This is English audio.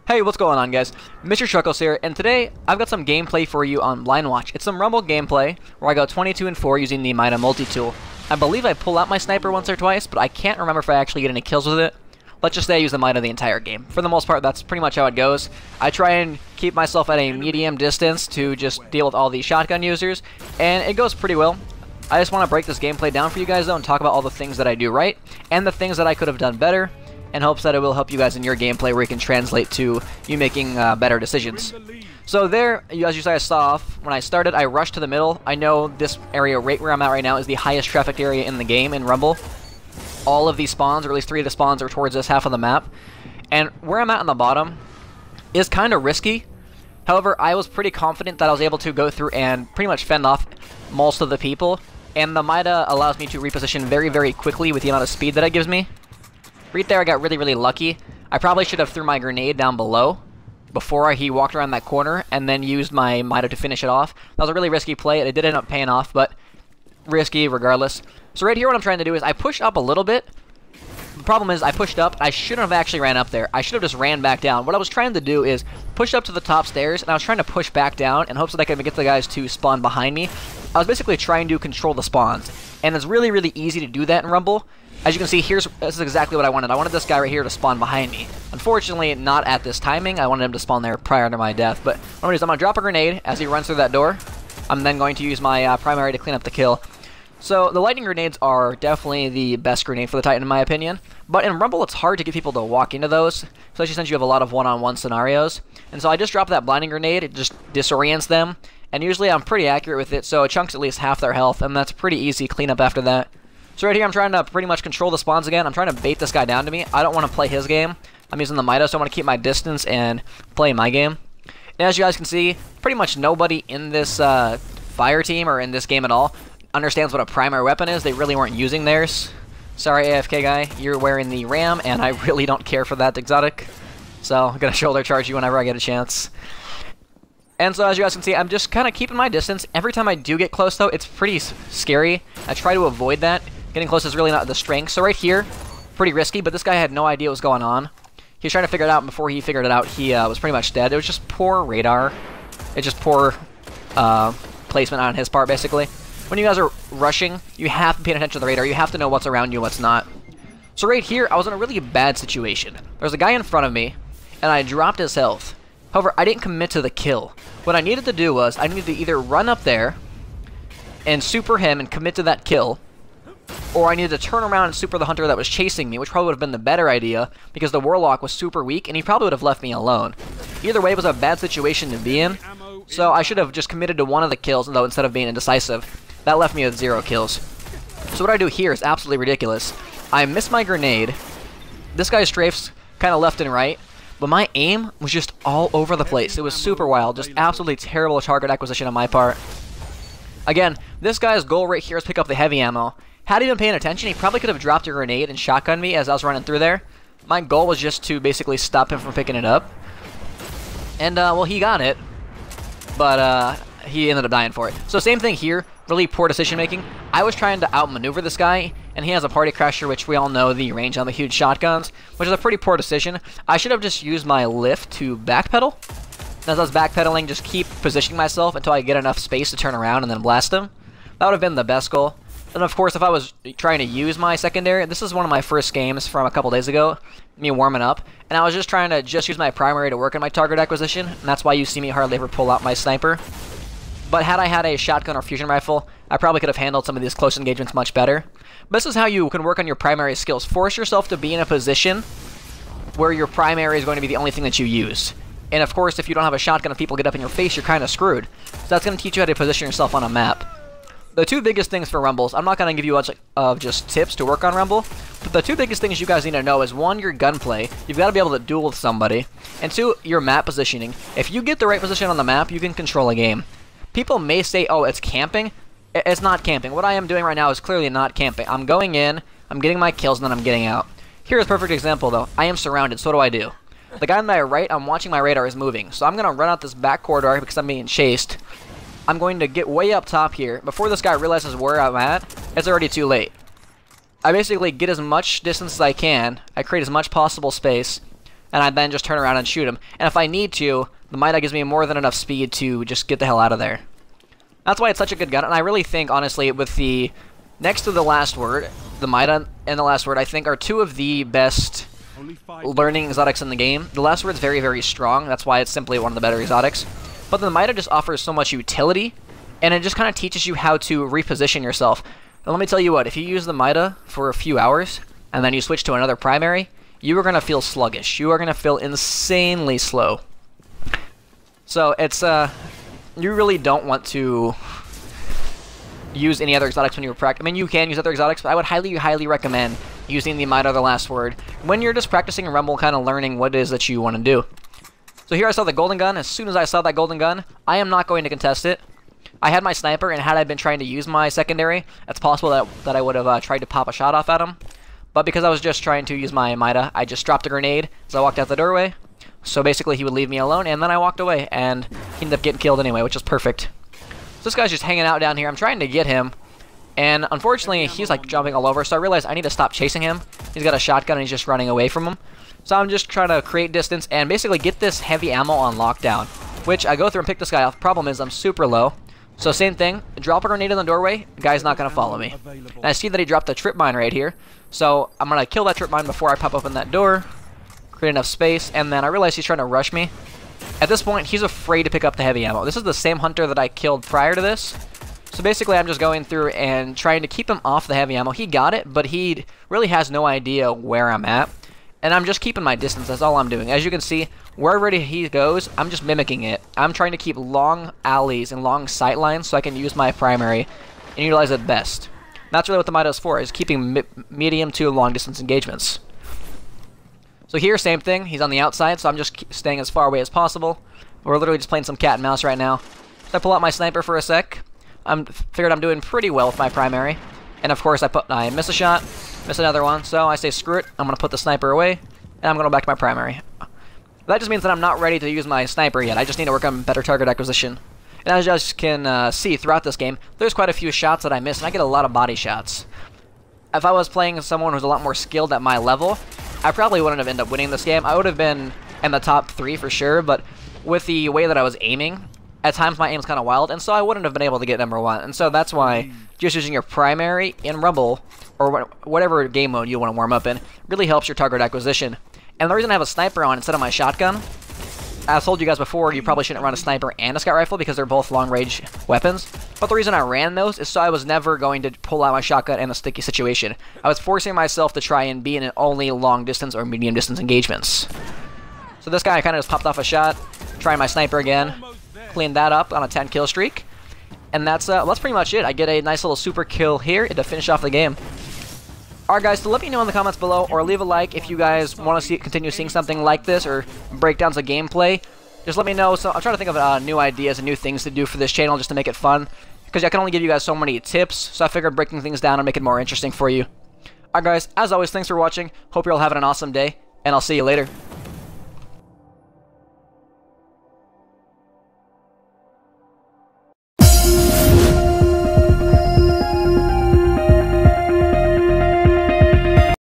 Hey, what's going on, guys? Mr. Chuckles here, and today I've got some gameplay for you on Blind Watch. It's some Rumble gameplay where I go 22 and 4 using the Mida multi-tool. I believe I pull out my sniper once or twice, but I can't remember if I actually get any kills with it. Let's just say I use the Mida the entire game. For the most part, that's pretty much how it goes. I try and keep myself at a medium distance to just deal with all these shotgun users, and it goes pretty well. I just want to break this gameplay down for you guys, though, and talk about all the things that I do right, and the things that I could have done better, in hopes that it will help you guys in your gameplay where you can translate to you making better decisions. So there, as you guys saw off, when I started, I rushed to the middle. I know this area right where I'm at right now is the highest trafficked area in the game in Rumble. All of these spawns, or at least 3 of the spawns, are towards this half of the map. And where I'm at on the bottom is kind of risky. However, I was pretty confident that I was able to go through and pretty much fend off most of the people. And the Mida allows me to reposition very, very quickly with the amount of speed that it gives me. Right there, I got really lucky. I probably should have threw my grenade down below before he walked around that corner and then used my Mida to finish it off. That was a really risky play. It did end up paying off, but risky regardless. So right here, what I'm trying to do is I push up a little bit. The problem is I pushed up. I shouldn't have actually ran up there. I should have just ran back down. What I was trying to do is push up to the top stairs, and I was trying to push back down in hopes that I could get the guys to spawn behind me. I was basically trying to control the spawns, and it's really easy to do that in Rumble. As you can see, this is exactly what I wanted. I wanted this guy right here to spawn behind me. Unfortunately, not at this timing. I wanted him to spawn there prior to my death. But what I'm going to do is I'm going to drop a grenade as he runs through that door. I'm then going to use my primary to clean up the kill. So the lightning grenades are definitely the best grenade for the Titan in my opinion. But in Rumble, it's hard to get people to walk into those, especially since you have a lot of one-on-one scenarios. And so I just dropped that blinding grenade. It just disorients them. And usually I'm pretty accurate with it, so it chunks at least half their health, and that's pretty easy cleanup after that. So right here, I'm trying to pretty much control the spawns again. I'm trying to bait this guy down to me. I don't want to play his game. I'm using the Mida, so I want to keep my distance and play my game. And as you guys can see, pretty much nobody in this fire team or in this game at all understands what a primary weapon is. They really weren't using theirs. Sorry, AFK guy, you're wearing the RAM, and I really don't care for that exotic. So I'm going to shoulder charge you whenever I get a chance. And so as you guys can see, I'm just kind of keeping my distance. Every time I do get close, though, it's pretty scary. I try to avoid that. Getting close is really not the strength. So right here, pretty risky, but this guy had no idea what was going on. He was trying to figure it out, and before he figured it out, he was pretty much dead. It was just poor radar. It's just poor placement on his part, basically. When you guys are rushing, you have to pay attention to the radar. You have to know what's around you and what's not. So right here, I was in a really bad situation. There was a guy in front of me, and I dropped his health. However, I didn't commit to the kill. What I needed to do was, I needed to either run up there and super him and commit to that kill, or I needed to turn around and super the hunter that was chasing me, which probably would have been the better idea, because the Warlock was super weak, and he probably would have left me alone. Either way, it was a bad situation to be in, so I should have just committed to one of the kills, though, instead of being indecisive. That left me with 0 kills. So what I do here is absolutely ridiculous. I miss my grenade. This guy strafes kind of left and right, but my aim was just all over the place. It was super wild, just absolutely terrible target acquisition on my part. Again, this guy's goal right here is pick up the heavy ammo. Had he been paying attention, he probably could have dropped a grenade and shotgunned me as I was running through there. My goal was just to basically stop him from picking it up. And, well, he got it, but he ended up dying for it. So same thing here, really poor decision making. I was trying to outmaneuver this guy, and he has a party crasher, which we all know the range on the huge shotguns, which is a pretty poor decision. I should have just used my lift to backpedal. As I was backpedaling, just keep positioning myself until I get enough space to turn around and then blast him. That would have been the best goal. And of course, if I was trying to use my secondary, this is one of my first games from a couple days ago, me warming up, and I was just trying to use my primary to work on my target acquisition, and that's why you see me hardly ever pull out my sniper. But had I had a shotgun or fusion rifle, I probably could have handled some of these close engagements much better. But this is how you can work on your primary skills. Force yourself to be in a position where your primary is going to be the only thing that you use. And of course, if you don't have a shotgun and people get up in your face, you're kind of screwed. So that's going to teach you how to position yourself on a map. The 2 biggest things for Rumbles, I'm not going to give you much of just tips to work on Rumble, but the 2 biggest things you guys need to know is 1, your gunplay. You've got to be able to duel with somebody. And 2, your map positioning. If you get the right position on the map, you can control a game. People may say, oh, it's camping. It's not camping. What I am doing right now is clearly not camping. I'm going in, I'm getting my kills, and then I'm getting out. Here's a perfect example, though. I am surrounded, so what do I do? The guy on my right, I'm watching my radar is moving. So I'm going to run out this back corridor because I'm being chased. I'm going to get way up top here. Before this guy realizes where I'm at, it's already too late. I basically get as much distance as I can. I create as much possible space. and I then just turn around and shoot him. And if I need to, the Mida gives me more than enough speed to just get the hell out of there. That's why it's such a good gun, and I really think, honestly, with the next to the last word, the Mida and the last word, I think are two of the best learning exotics in the game. The last word's very, very strong. That's why it's simply one of the better exotics. But the Mida just offers so much utility, and it just kind of teaches you how to reposition yourself. And let me tell you what, if you use the Mida for a few hours, and then you switch to another primary, you are going to feel sluggish. You are going to feel insanely slow. So it's, you really don't want to use any other exotics when you're practicing. I mean, you can use other exotics, but I would highly, highly recommend using the Mida or the last word when you're just practicing Rumble, kind of learning what it is that you want to do. So here I saw the golden gun. As soon as I saw that golden gun, I am not going to contest it. I had my sniper, and had I been trying to use my secondary, it's possible that I would have tried to pop a shot off at him. But because I was just trying to use my Mida, I just dropped a grenade as I walked out the doorway. So basically he would leave me alone, and then I walked away, and he ended up getting killed anyway, which is perfect. So this guy's just hanging out down here. I'm trying to get him, and unfortunately he's like jumping all over, so I realized I need to stop chasing him. He's got a shotgun, and he's just running away from him. So I'm just trying to create distance and basically get this heavy ammo on lockdown, which I go through and pick this guy off. Problem is I'm super low. So same thing, drop a grenade in the doorway, the guy's not going to follow me. And I see that he dropped a trip mine right here, so I'm going to kill that trip mine before I pop open that door, create enough space, and then I realize he's trying to rush me. At this point, he's afraid to pick up the heavy ammo. This is the same hunter that I killed prior to this. So basically, I'm just going through and trying to keep him off the heavy ammo. He got it, but he really has no idea where I'm at. And I'm just keeping my distance, that's all I'm doing. As you can see, wherever he goes, I'm just mimicking it. I'm trying to keep long alleys and long sight lines so I can use my primary and utilize it best. That's really what the Mida is for, is keeping medium to long distance engagements. So here, same thing, he's on the outside, so I'm just staying as far away as possible. We're literally just playing some cat and mouse right now. So I pull out my sniper for a sec. Figured I'm doing pretty well with my primary. And of course I miss a shot, miss another one, so I say screw it, I'm going to put the sniper away, and I'm going to go back to my primary. That just means that I'm not ready to use my sniper yet, I just need to work on better target acquisition. And as you guys can see throughout this game, there's quite a few shots that I miss, and I get a lot of body shots. If I was playing someone who's a lot more skilled at my level, I probably wouldn't have ended up winning this game. I would have been in the top 3 for sure, but with the way that I was aiming, at times my aim's kind of wild, and so I wouldn't have been able to get number 1. And so that's why just using your primary in Rumble, or whatever game mode you want to warm up in, really helps your target acquisition. And the reason I have a sniper on instead of my shotgun, I told you guys before, you probably shouldn't run a sniper and a scout rifle because they're both long-range weapons. But the reason I ran those is so I was never going to pull out my shotgun in a sticky situation. I was forcing myself to try and be in only long-distance or medium-distance engagements. So this guy kind of just popped off a shot, trying my sniper again, cleaned that up on a 10-kill streak. And that's pretty much it. I get a nice little super kill here to finish off the game. Alright guys, so let me know in the comments below, or leave a like if you guys want to continue seeing something like this, or breakdowns of gameplay. Just let me know. So I'm trying to think of new ideas and new things to do for this channel just to make it fun, because I can only give you guys so many tips, so I figured breaking things down and make it more interesting for you. Alright guys, as always, thanks for watching. Hope you're all having an awesome day, and I'll see you later.